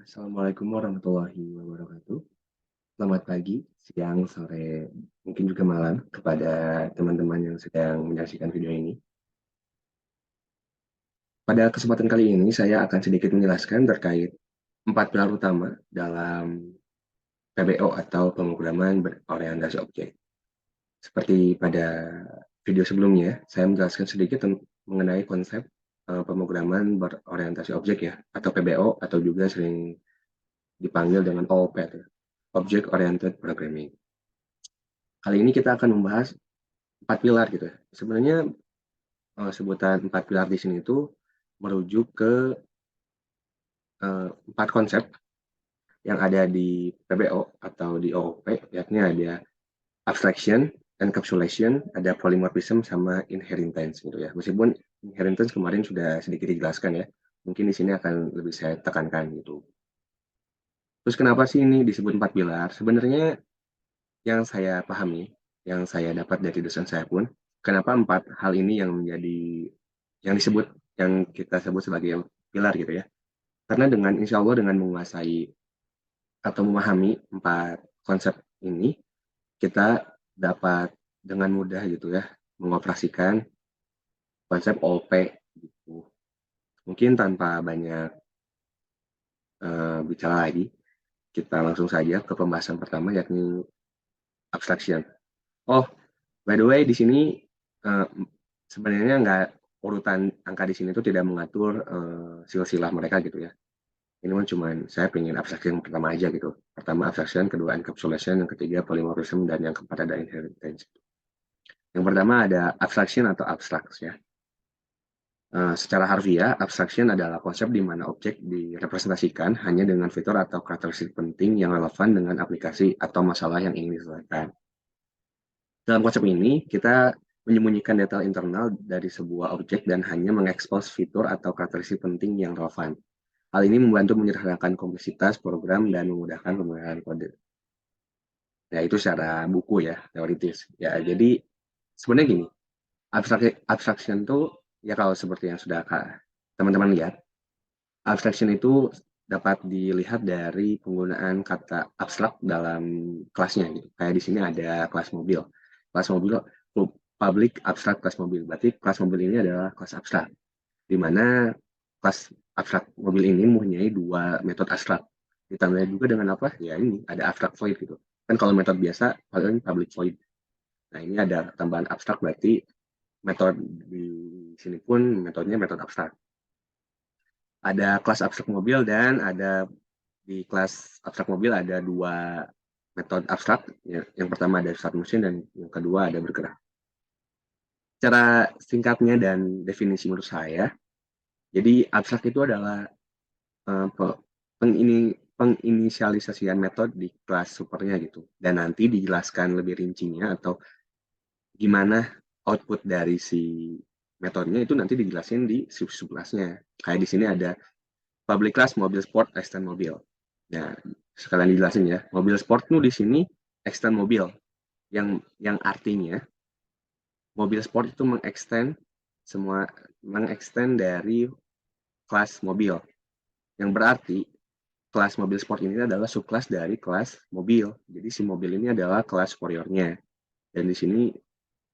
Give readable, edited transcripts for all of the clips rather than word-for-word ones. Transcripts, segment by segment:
Assalamualaikum warahmatullahi wabarakatuh. Selamat pagi, siang, sore, mungkin juga malam kepada teman-teman yang sedang menyaksikan video ini. Pada kesempatan kali ini saya akan sedikit menjelaskan terkait 4 pilar utama dalam PBO atau pemrograman berorientasi objek. Seperti pada video sebelumnya, saya menjelaskan sedikit mengenai konsep pemrograman berorientasi objek ya, atau PBO atau juga sering dipanggil dengan OOP, Object Oriented Programming. Kali ini kita akan membahas 4 pilar gitu ya. Sebenarnya sebutan 4 pilar di sini itu merujuk ke 4 konsep yang ada di PBO atau di OOP, yakni ada abstraction, encapsulation, ada polymorphism, sama inheritance gitu ya. Meskipun inheritance kemarin sudah sedikit dijelaskan ya, mungkin di sini akan lebih saya tekankan gitu. Terus kenapa sih ini disebut 4 pilar? Sebenarnya yang saya pahami, yang saya dapat dari dosen saya pun, kenapa 4 hal ini yang menjadi yang disebut yang kita sebut sebagai pilar gitu ya. Karena dengan insya Allah dengan menguasai atau memahami 4 konsep ini, kita dapat dengan mudah gitu ya mengoperasikan konsep OOP gitu. Mungkin tanpa banyak bicara lagi, kita langsung saja ke pembahasan pertama yakni abstraction. Oh, by the way di sini uh, sebenarnya nggak urutan angka di sini tuh tidak mengatur silsilah mereka gitu ya. Ini mah cuman saya pengen abstraksi yang pertama aja gitu. Pertama abstraction, kedua encapsulation, yang ketiga polymorphism, dan yang keempat ada inheritance. Yang pertama ada abstraction atau abstracts ya. Secara harfiah, abstraction adalah konsep di mana objek direpresentasikan hanya dengan fitur atau karakteristik penting yang relevan dengan aplikasi atau masalah yang ingin diselesaikan. Dalam konsep ini, kita menyembunyikan detail internal dari sebuah objek dan hanya mengekspos fitur atau karakteristik penting yang relevan. Hal ini membantu menyederhanakan kompleksitas program dan memudahkan pemeliharaan kode. Ya, itu secara buku ya, teoritis. Ya, jadi sebenarnya gini, abstraction itu ya kalau seperti yang sudah teman-teman lihat, abstraction itu dapat dilihat dari penggunaan kata abstrak dalam kelasnya gitu. Kayak di sini ada kelas mobil. Kelas mobil public abstract kelas mobil. Berarti kelas mobil ini adalah kelas abstrak, di mana kelas abstrak mobil ini mempunyai dua metode abstrak. Ditambah juga dengan apa? Ya ini ada abstrak void gitu. Kan kalau metode biasa paling public void. Nah ini ada tambahan abstrak berarti metode di sini pun metodenya metode abstrak. Ada kelas abstrak mobil dan ada di kelas abstrak mobil ada dua metode abstrak. Yang pertama ada start motion dan yang kedua ada bergerak. Cara singkatnya dan definisi menurut saya, jadi abstrak itu adalah penginisialisasian metode di kelas supernya gitu. Dan nanti dijelaskan lebih rincinya atau gimana output dari si metodenya itu nanti dijelasin di subclassnya. Kayak di sini ada public class mobil sport extend mobil. Nah, sekalian dijelasin ya. Mobil sport tuh di sini extend mobil. Yang artinya mobil sport itu mengextend dari kelas mobil. Yang berarti kelas mobil sport ini adalah subkelas dari kelas mobil. Jadi si mobil ini adalah kelas superiornya. Dan di sini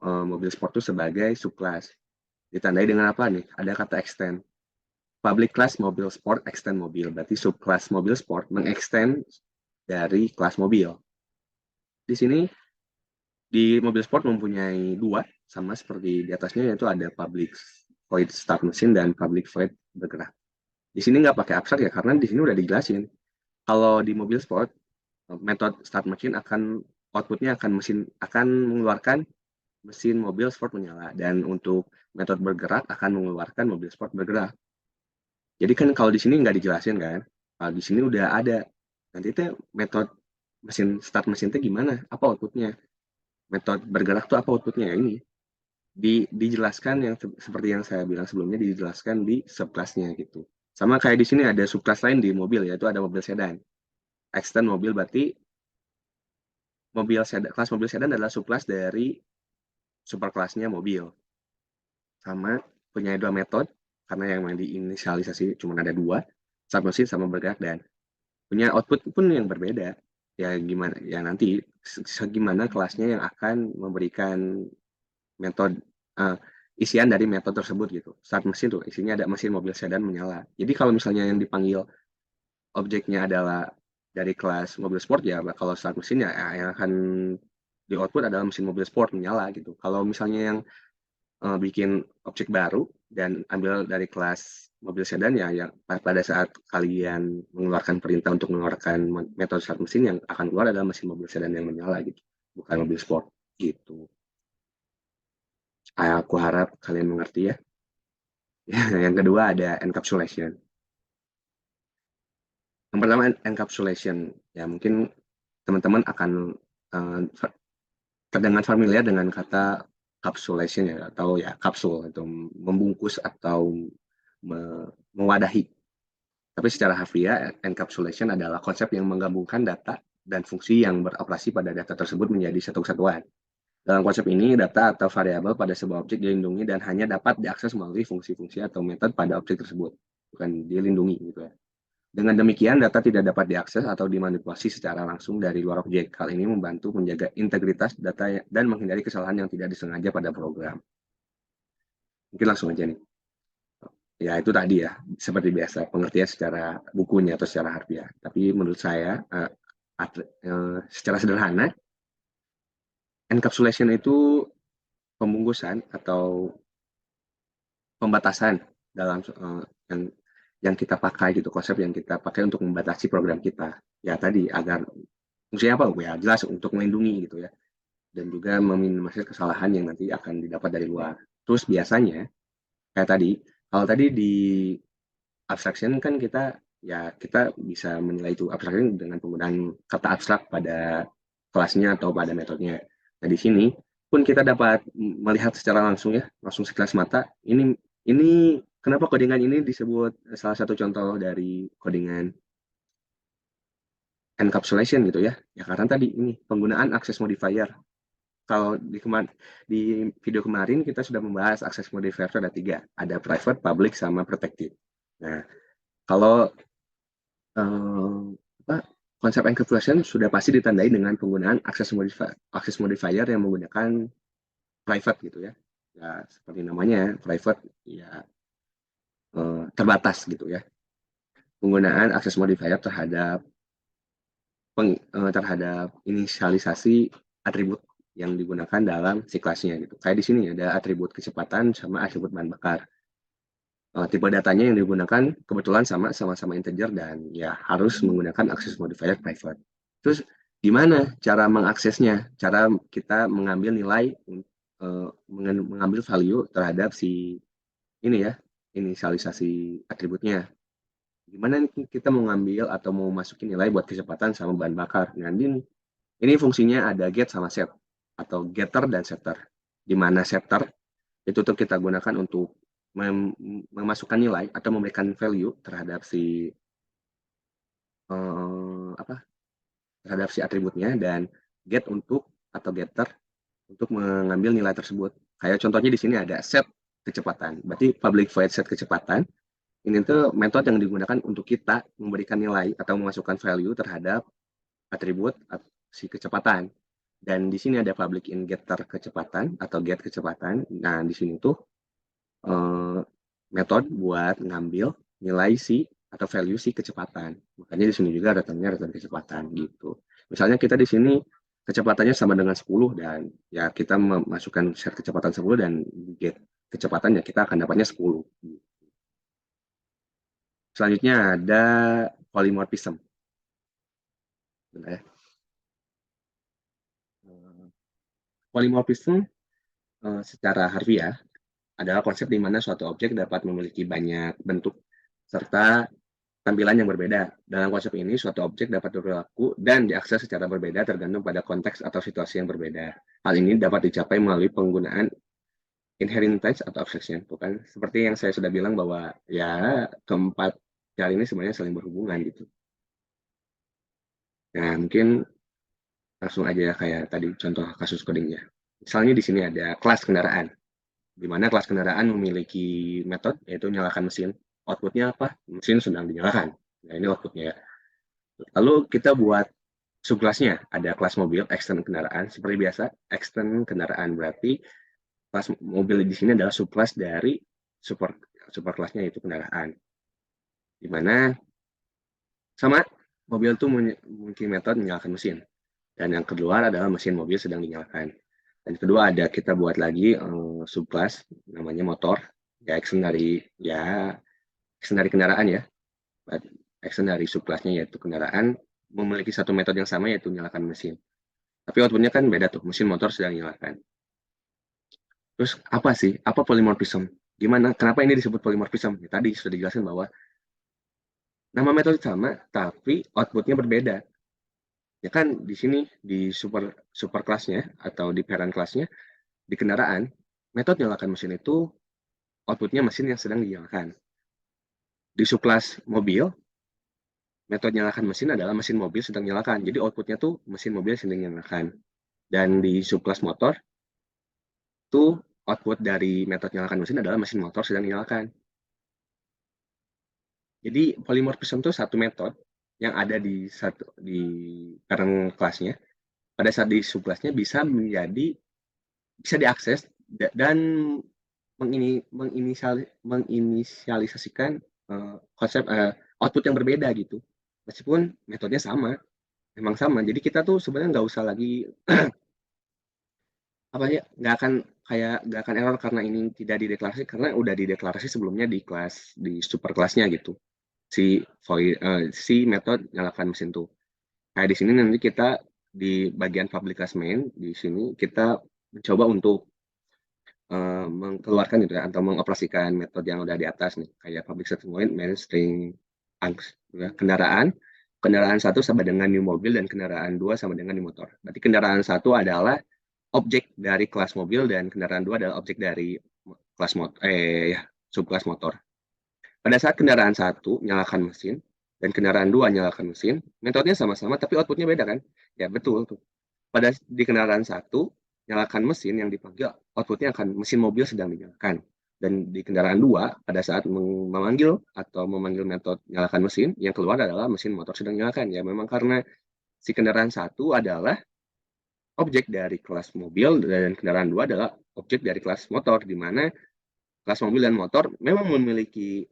mobil sport itu sebagai subkelas. Ditandai dengan apa nih? Ada kata extend. Public class mobil sport extend mobil. Berarti subkelas mobil sport mengextend dari kelas mobil. Di sini di mobil sport mempunyai dua, sama seperti di atasnya, yaitu ada public void start mesin dan public void bergerak. Di sini nggak pakai abstrak ya, karena di sini udah dijelasin. Kalau di mobil sport, metode start machine outputnya akan mengeluarkan mesin mobil sport menyala, dan untuk metode bergerak akan mengeluarkan mobil sport bergerak. Jadi kan kalau di sini nggak dijelasin kan, kalau di sini udah ada. Nanti itu metode start mesin itu gimana? Apa outputnya? Metode bergerak tuh apa outputnya? Ini dijelaskan yang seperti yang saya bilang sebelumnya, dijelaskan di subclassnya gitu. Sama kayak di sini ada subclass lain di mobil, yaitu ada mobil sedan. Extend mobil berarti kelas mobil sedan adalah subclass dari superkelasnya mobil. Sama punya dua metode, karena yang diinisialisasi cuma ada dua, start mesin sama bergerak dan punya output pun yang berbeda. Ya gimana, ya nanti segimana kelasnya yang akan memberikan metode isian dari metode tersebut gitu. Start mesin tuh isinya ada mesin mobil sedan menyala. Jadi kalau misalnya yang dipanggil objeknya adalah dari kelas mobil sport, ya kalau start mesin ya yang akan di output adalah mesin mobil sport menyala gitu. Kalau misalnya yang bikin objek baru dan ambil dari kelas mobil sedan, ya yang pada saat kalian mengeluarkan perintah untuk mengeluarkan metode start mesin, yang akan keluar adalah mesin mobil sedan yang menyala gitu, bukan mobil sport gitu. Aku harap kalian mengerti ya. Yang kedua ada encapsulation. Yang pertama encapsulation, ya mungkin teman-teman akan terdengar familiar dengan kata capsulation ya, atau ya kapsul itu membungkus atau mewadahi. Tapi secara harfiah, encapsulation adalah konsep yang menggabungkan data dan fungsi yang beroperasi pada data tersebut menjadi satu kesatuan. Dalam konsep ini, data atau variabel pada sebuah objek dilindungi dan hanya dapat diakses melalui fungsi-fungsi atau metode pada objek tersebut, bukan dilindungi gitu ya. Dengan demikian, data tidak dapat diakses atau dimanipulasi secara langsung dari luar objek. Hal ini membantu menjaga integritas data dan menghindari kesalahan yang tidak disengaja pada program. Mungkin langsung aja nih. Ya itu tadi ya, seperti biasa, pengertian secara bukunya atau secara harfiah. Tapi menurut saya, secara sederhana, encapsulation itu pembungkusan atau pembatasan dalam yang kita pakai gitu, konsep yang kita pakai untuk membatasi program kita. Ya tadi, agar fungsinya apa? Ya jelas untuk melindungi gitu ya. Dan juga meminimalisir kesalahan yang nanti akan didapat dari luar. Terus biasanya, kayak tadi, kalau tadi di abstraction kan kita bisa menilai itu abstraction dengan penggunaan kata abstrak pada kelasnya atau pada metodenya. Nah di sini pun kita dapat melihat secara langsung ya, langsung sekilas mata. Ini kenapa codingan ini disebut salah satu contoh dari codingan encapsulation gitu ya? Ya karena tadi ini penggunaan access modifier. Kalau di video kemarin kita sudah membahas access modifier itu ada 3, ada private, public, sama protected. Nah, kalau apa, konsep encapsulation sudah pasti ditandai dengan penggunaan access modifier yang menggunakan private gitu ya. Ya seperti namanya private ya, terbatas gitu ya. Penggunaan access modifier terhadap inisialisasi atribut yang digunakan dalam si kelasnya gitu. Kayak di sini ada atribut kecepatan sama atribut bahan bakar. Tipe datanya yang digunakan kebetulan sama-sama integer dan ya harus menggunakan access modifier private. Terus gimana cara mengaksesnya? Cara kita mengambil nilai, mengambil value terhadap si ini ya, inisialisasi atributnya. Gimana kita mau ngambil atau mau masukin nilai buat kecepatan sama bahan bakar. Nah, ini fungsinya ada get sama set, atau getter dan setter. Di mana setter itu tuh kita gunakan untuk memasukkan nilai atau memberikan value terhadap apa, terhadap si atributnya, dan get atau getter untuk mengambil nilai tersebut. Kayak contohnya di sini ada set kecepatan. Berarti public void set kecepatan ini tuh metode yang digunakan untuk kita memberikan nilai atau memasukkan value terhadap atribut si kecepatan. Dan di sini ada public in getter kecepatan atau get kecepatan. Nah, di sini tuh metode buat ngambil nilai si atau value si kecepatan. Makanya di sini juga datangnya return kecepatan gitu. Misalnya kita di sini kecepatannya sama dengan 10 dan ya kita memasukkan set kecepatan 10 dan get kecepatannya kita akan dapatnya 10. Selanjutnya ada polymorphism. Bentar ya. Polymorphism secara harfiah adalah konsep di mana suatu objek dapat memiliki banyak bentuk serta tampilan yang berbeda. Dalam konsep ini, suatu objek dapat berlaku dan diakses secara berbeda tergantung pada konteks atau situasi yang berbeda. Hal ini dapat dicapai melalui penggunaan inheritance atau abstraction. Bukan seperti yang saya sudah bilang bahwa ya keempat hal ini sebenarnya saling berhubungan gitu. Nah, mungkin langsung aja kayak tadi contoh kasus codingnya. Misalnya di sini ada kelas kendaraan, di mana kelas kendaraan memiliki metode yaitu nyalakan mesin. Outputnya apa? Mesin sedang dinyalakan. Nah, ini outputnya ya. Lalu kita buat subkelasnya, ada kelas mobil, extend kendaraan. Seperti biasa, extend kendaraan berarti kelas mobil di sini adalah subkelas dari super super kelasnya yaitu kendaraan. Di mana sama mobil itu memiliki metode menyalakan mesin. Dan yang kedua adalah mesin mobil sedang dinyalakan. Dan kedua ada kita buat lagi subclass namanya motor, ya action dari kendaraan ya. Action dari subclassnya yaitu kendaraan memiliki satu metode yang sama yaitu menyalakan mesin. Tapi outputnya kan beda tuh, mesin motor sedang dinyalakan. Terus apa sih? Apa polymorphism? Gimana? Kenapa ini disebut polymorphism? Ya, tadi sudah dijelaskan bahwa nama metode sama, tapi outputnya berbeda. Ya kan di sini di super kelasnya atau di parent kelasnya di kendaraan, metode nyalakan mesin itu outputnya mesin yang sedang dinyalakan. Di subkelas mobil, metode nyalakan mesin adalah mesin mobil sedang nyalakan. Jadi outputnya tuh mesin mobil sedang nyalakan. Dan di subkelas motor, tuh output dari metode nyalakan mesin adalah mesin motor sedang dinyalakan. Jadi polymorphism itu satu metode yang ada di parent kelasnya. Pada saat di subkelasnya bisa diakses dan menginisialisasikan konsep output yang berbeda gitu. Meskipun metodenya sama, memang sama. Jadi kita tuh sebenarnya nggak usah lagi apa ya, nggak akan error karena ini tidak dideklarasi karena udah dideklarasi sebelumnya di super kelasnya gitu. Si metode nyalakan mesin tuh. Kayak di sini nanti kita di bagian public class main di sini kita mencoba untuk mengeluarkan gitu ya atau mengoperasikan metode yang udah di atas nih kayak public statement main string ya, kendaraan satu sama dengan new mobil dan kendaraan dua sama dengan new motor. Berarti kendaraan satu adalah objek dari kelas mobil dan kendaraan dua adalah objek dari kelas subkelas motor. Pada saat kendaraan satu nyalakan mesin dan kendaraan dua nyalakan mesin, metodenya sama-sama tapi outputnya beda kan? Ya betul tuh. Di kendaraan satu nyalakan mesin yang dipanggil outputnya akan mesin mobil sedang dinyalakan. Dan di kendaraan dua pada saat memanggil metode nyalakan mesin yang keluar adalah mesin motor sedang dinyalakan. Ya memang karena si kendaraan satu adalah objek dari kelas mobil dan kendaraan dua adalah objek dari kelas motor di mana kelas mobil dan motor memang memiliki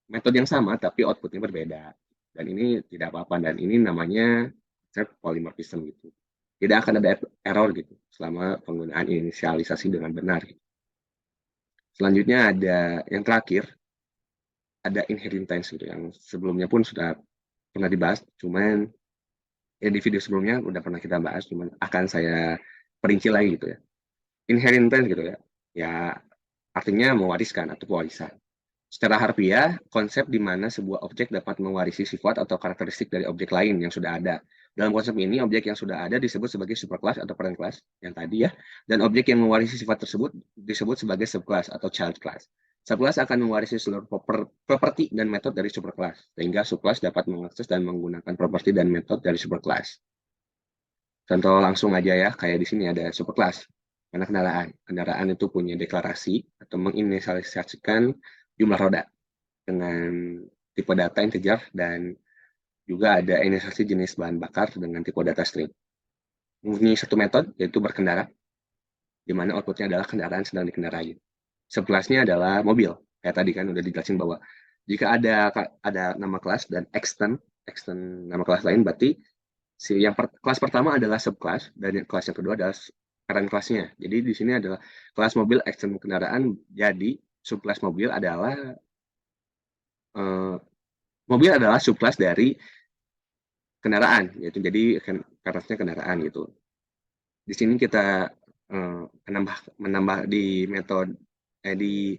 metode yang sama tapi outputnya berbeda. Dan ini tidak apa-apa dan ini namanya polymorphism gitu. Tidak akan ada error gitu selama penggunaan inisialisasi dengan benar. Selanjutnya ada yang terakhir, ada inheritance gitu yang sebelumnya pun sudah pernah dibahas, cuman di video sebelumnya udah pernah kita bahas, cuman akan saya perinci lagi gitu ya. Inheritance gitu ya, ya artinya mewariskan atau pewarisan. Secara harfiah, konsep di mana sebuah objek dapat mewarisi sifat atau karakteristik dari objek lain yang sudah ada. Dalam konsep ini, objek yang sudah ada disebut sebagai superclass atau parent class yang tadi ya, dan objek yang mewarisi sifat tersebut disebut sebagai subclass atau child class. Subclass akan mewarisi seluruh properti dan metode dari superclass, sehingga subclass dapat mengakses dan menggunakan properti dan metode dari superclass. Contoh langsung aja ya, kayak di sini ada superclass. Karena kendaraan itu punya deklarasi atau menginisialisasikan jumlah roda dengan tipe data integer dan juga ada inisialisasi jenis bahan bakar dengan tipe data string. Mempunyai satu metode yaitu berkendara, di mana outputnya adalah kendaraan sedang dikendarai. Subkelasnya adalah mobil. Kayak tadi kan udah dijelasin bahwa jika ada nama kelas dan extend nama kelas lain, berarti kelas pertama adalah subkelas dan kelas yang kedua adalah parent kelasnya. Jadi di sini adalah kelas mobil extend kendaraan, jadi subkelas mobil adalah subkelas dari kendaraan, yaitu jadi kelasnya kendaraan gitu. Di sini kita menambah di metode di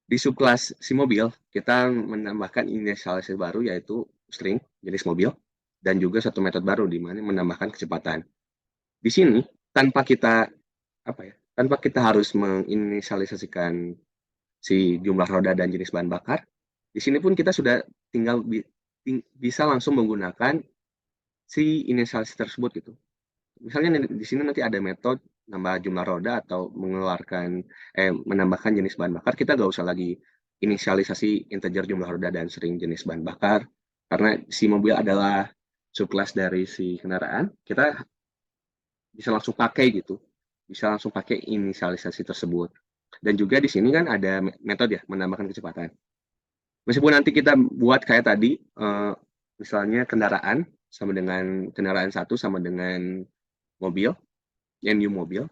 subkelas si mobil kita menambahkan inisialisasi baru yaitu string jenis mobil dan juga satu metode baru di mana menambahkan kecepatan. Di sini tanpa kita harus menginisialisasikan si jumlah roda dan jenis bahan bakar, di sini pun kita sudah tinggal bisa langsung menggunakan si inisialisasi tersebut gitu. Misalnya di sini nanti ada metode nambah jumlah roda atau menambahkan jenis bahan bakar, kita nggak usah lagi inisialisasi integer jumlah roda dan string jenis bahan bakar. karena si mobil adalah subclass dari si kendaraan, kita bisa langsung pakai gitu, bisa langsung pakai inisialisasi tersebut. Dan juga di sini kan ada metode ya, menambahkan kecepatan. Meskipun nanti kita buat kayak tadi, misalnya kendaraan sama dengan kendaraan satu sama dengan mobil, yang new mobil,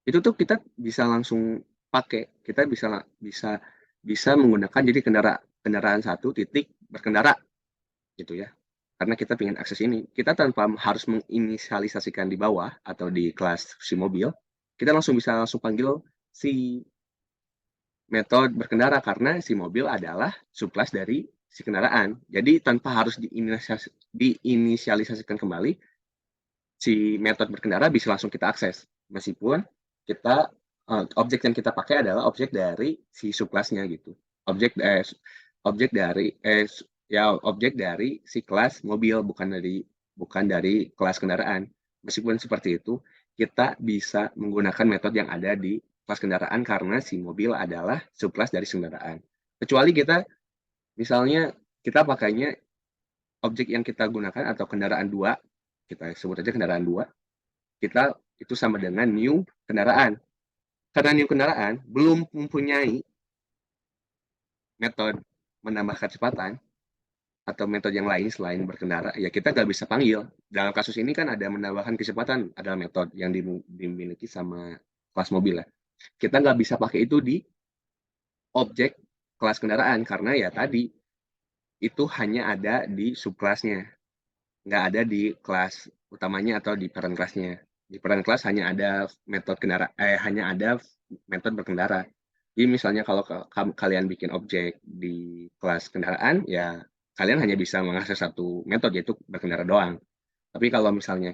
itu tuh kita bisa langsung pakai, kita bisa bisa menggunakan jadi kendaraan satu titik berkendara gitu ya. Karena kita ingin akses ini, kita tanpa harus menginisialisasikan di bawah atau di kelas si mobil, kita bisa langsung panggil si metode berkendara karena si mobil adalah subclass dari si kendaraan. Jadi tanpa harus diinisialisasikan kembali, si metode berkendara bisa langsung kita akses. Meskipun kita objek yang kita pakai adalah objek dari si subclassnya gitu. Objek objek dari objek dari si kelas mobil bukan dari kelas kendaraan. Meskipun seperti itu, kita bisa menggunakan metode yang ada di kelas kendaraan karena si mobil adalah subclass dari kendaraan. Kecuali kita misalnya kita pakainya objek yang kita gunakan atau kendaraan 2, kita sebut aja kendaraan 2, kita itu sama dengan new kendaraan. Karena new kendaraan belum mempunyai metode menambah kecepatan atau metode yang lain selain berkendara, ya kita nggak bisa panggil. Dalam kasus ini kan ada menambahkan kecepatan, adalah metode yang dimiliki sama kelas mobil ya. Kita nggak bisa pakai itu di objek kelas kendaraan karena ya tadi itu hanya ada di subkelasnya, nggak ada di kelas utamanya atau di parent kelasnya. Di parent kelas hanya ada hanya ada metode berkendara. Jadi misalnya kalau kalian bikin objek di kelas kendaraan, ya kalian hanya bisa mengakses satu metode yaitu berkendara doang. Tapi kalau misalnya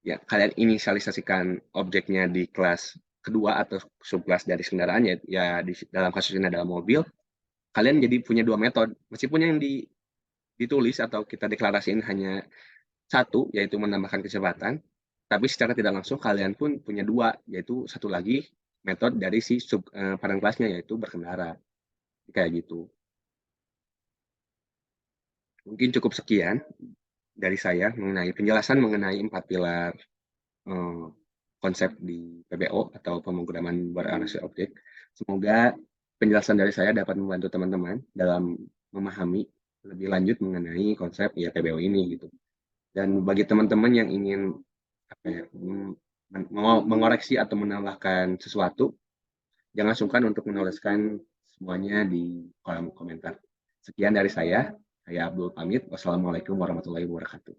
ya kalian inisialisasikan objeknya di kelas kedua atau subkelas dari kendaraan ya dalam kasus ini adalah mobil, kalian jadi punya dua metode. Meskipun yang ditulis atau kita deklarasiin hanya satu, yaitu menambahkan kecepatan, tapi secara tidak langsung kalian pun punya dua, yaitu satu lagi metode dari si parent kelasnya yaitu berkendara. Kayak gitu. Mungkin cukup sekian dari saya mengenai penjelasan mengenai 4 pilar konsep di PBO atau pemrograman berorientasi objek. Semoga penjelasan dari saya dapat membantu teman-teman dalam memahami lebih lanjut mengenai konsep ya PBO ini gitu. Dan bagi teman-teman yang ingin mengoreksi atau menambahkan sesuatu, jangan sungkan untuk menuliskan semuanya di kolom komentar. Sekian dari saya Abdul pamit. Wassalamualaikum warahmatullahi wabarakatuh.